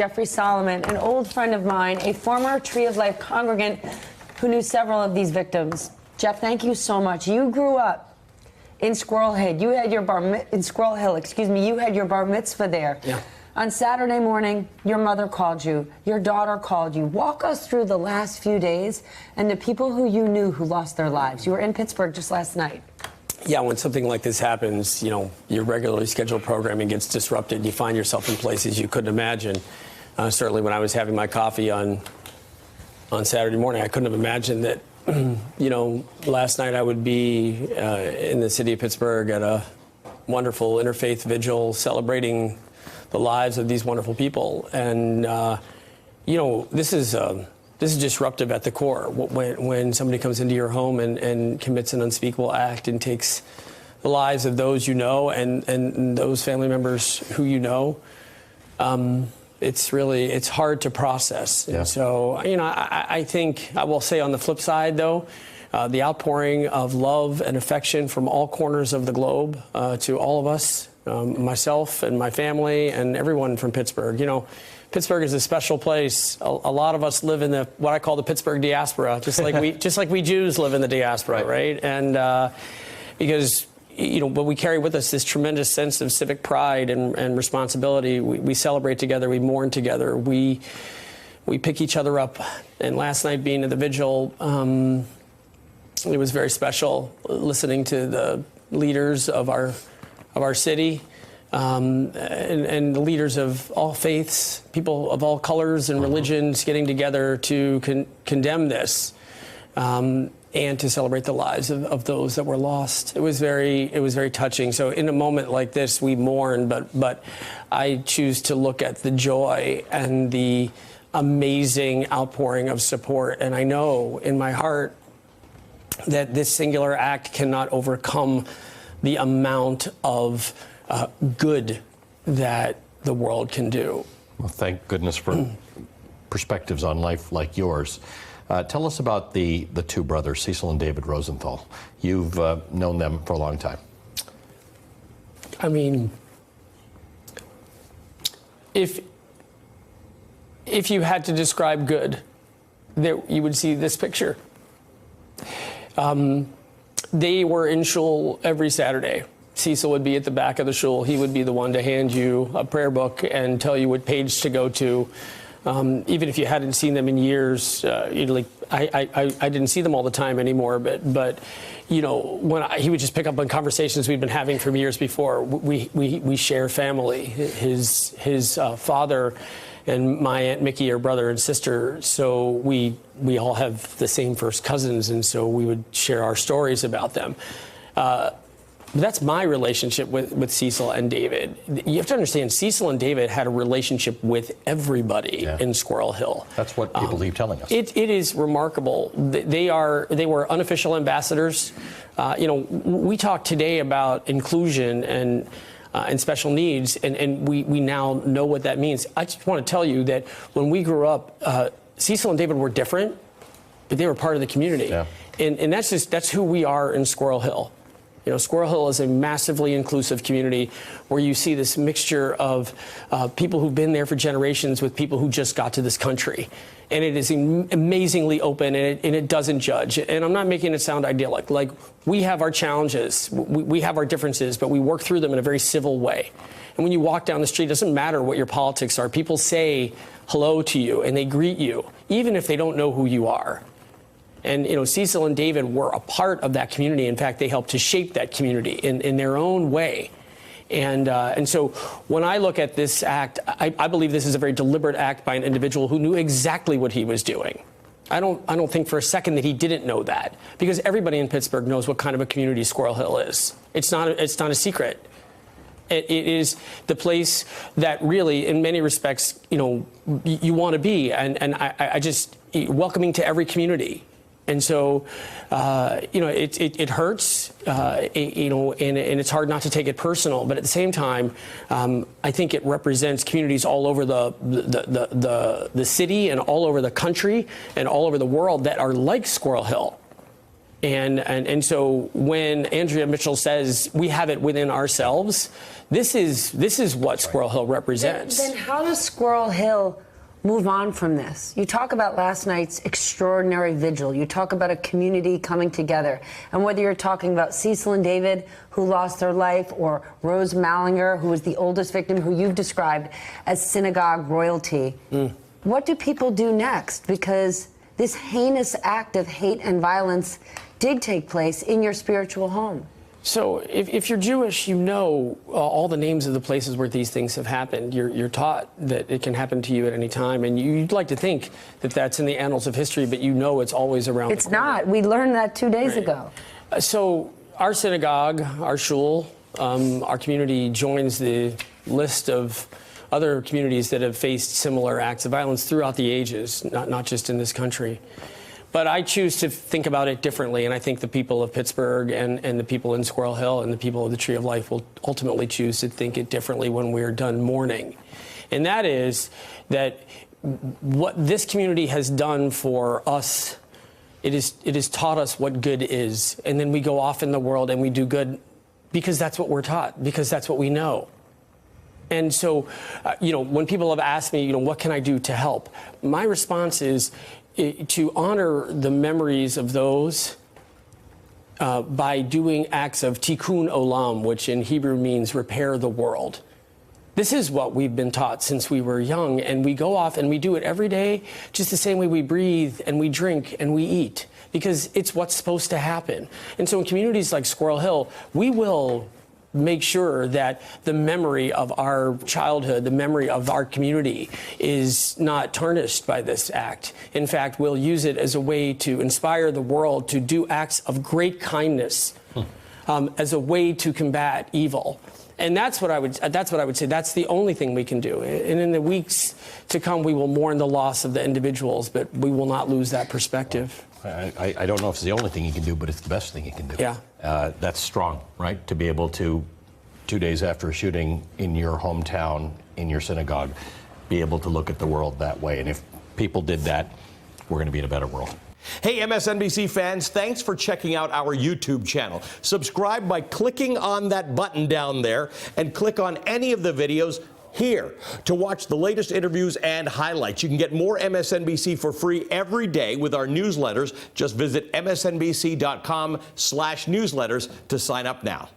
Jeffrey Solomon, an old friend of mine, a former Tree of Life congregant who knew several of these victims. Jeff, thank you so much. You grew up in Squirrel Hill. You had your You had your bar mitzvah there. Yeah. On Saturday morning, your mother called you. Your daughter called you. Walk us through the last few days and the people who you knew who lost their lives. You were in Pittsburgh just last night. Yeah, when something like this happens, you know, your regularly scheduled programming gets disrupted. You find yourself in places you couldn't imagine. Certainly when I was having my coffee on Saturday morning, I couldn't have imagined that, you know, last night I would be in the city of Pittsburgh at a wonderful interfaith vigil celebrating the lives of these wonderful people. And, you know, this is disruptive at the core. When somebody comes into your home and commits an unspeakable act and takes the lives of those you know and those family members who you know, it's hard to process. Yeah. And so, you know, I think I will say on the flip side, though, the outpouring of love and affection from all corners of the globe to all of us, myself and my family and everyone from Pittsburgh. You know, Pittsburgh is a special place. A lot of us live in what I call the Pittsburgh diaspora, just like we Jews live in the diaspora, right? And because, you know, but we carry with us this tremendous sense of civic pride and responsibility. We celebrate together, we mourn together, we pick each other up. And last night, being at the vigil, it was very special listening to the leaders of our city. And the leaders of all faiths, people of all colors and religions getting together to condemn this and to celebrate the lives of those that were lost. It was very touching. So in a moment like this, we mourn, but I choose to look at the joy and the amazing outpouring of support. And I know in my heart that this singular act cannot overcome the amount of good that the world can do. Well, thank goodness for perspectives on life like yours. Tell us about the two brothers, Cecil and David Rosenthal. You've known them for a long time. I mean, if you had to describe good, you would see this picture. They were in shul every Saturday. Cecil would be at the back of the shul. He would be the one to hand you a prayer book and tell you what page to go to. Even if you hadn't seen them in years, I didn't see them all the time anymore. But you know, he would just pick up on conversations we'd been having from years before. We share family. His father and my Aunt Mickey are brother and sister, so we all have the same first cousins, and so we would share our stories about them. That's my relationship with Cecil and David. You have to understand, Cecil and David had a relationship with everybody in Squirrel Hill. That's what people keep telling us. It is remarkable. They were unofficial ambassadors. You know, we talk today about inclusion and special needs, and we now know what that means. I just want to tell you that when we grew up, Cecil and David were different, but they were part of the community. Yeah. And that's who we are in Squirrel Hill. You know, Squirrel Hill is a massively inclusive community where you see this mixture of people who've been there for generations with people who just got to this country. And it is amazingly open, and it doesn't judge. And I'm not making it sound idyllic. Like, we have our challenges, we have our differences, but we work through them in a very civil way. And when you walk down the street, it doesn't matter what your politics are. People say hello to you, and they greet you, even if they don't know who you are. And, you know, Cecil and David were a part of that community. In fact, they helped to shape that community in their own way. And so when I look at this act, I believe this is a very deliberate act by an individual who knew exactly what he was doing. I don't think for a second that he didn't know that, because everybody in Pittsburgh knows what kind of a community Squirrel Hill is. It's not a secret. It is the place that really, in many respects, you know, you want to be. And I just welcoming to every community. And so, you know, it hurts, you know, and it's hard not to take it personal. But at the same time, I think it represents communities all over the city and all over the country and all over the world that are like Squirrel Hill. And so when Andrea Mitchell says we have it within ourselves, this is what Squirrel Hill represents. Then how does Squirrel Hill move on from this? You talk about last night's extraordinary vigil. You talk about a community coming together. And whether you're talking about Cecil and David, who lost their life, or Rose Mallinger, who was the oldest victim, who you've described as synagogue royalty, what do people do next? Because this heinous act of hate and violence did take place in your spiritual home. So if you're Jewish, you know all the names of the places where these things have happened. You're taught that it can happen to you at any time, and you'd like to think that that's in the annals of history, but you know it's always around. It's not. We learned that 2 days ago. So our synagogue, our shul, our community joins the list of other communities that have faced similar acts of violence throughout the ages, not just in this country. But I choose to think about it differently, and I think the people of Pittsburgh and the people in Squirrel Hill and the people of the Tree of Life will ultimately choose to think it differently when we're done mourning. And that is that what this community has done for us, it has taught us what good is. And then we go off in the world and we do good because that's what we're taught, because that's what we know. And so, when people have asked me, what can I do to help? My response is to honor the memories of those by doing acts of tikkun olam, which in Hebrew means repair the world. This is what we've been taught since we were young, and we go off and we do it every day, just the same way we breathe and we drink and we eat, because it's what's supposed to happen. And so in communities like Squirrel Hill, we will make sure that the memory of our childhood, the memory of our community is not tarnished by this act. In fact, we'll use it as a way to inspire the world to do acts of great kindness as a way to combat evil. And that's what I would say. That's the only thing we can do. And in the weeks to come, we will mourn the loss of the individuals, but we will not lose that perspective. I don't know if it's the only thing you can do, but it's the best thing you can do. Yeah. That's strong, right? To be able to, 2 days after a shooting in your hometown, in your synagogue, be able to look at the world that way. And if people did that, we're going to be in a better world. Hey, MSNBC fans, thanks for checking out our YouTube channel. Subscribe by clicking on that button down there and click on any of the videos here to watch the latest interviews and highlights. You can get more MSNBC for free every day with our newsletters. Just visit msnbc.com/newsletters to sign up now.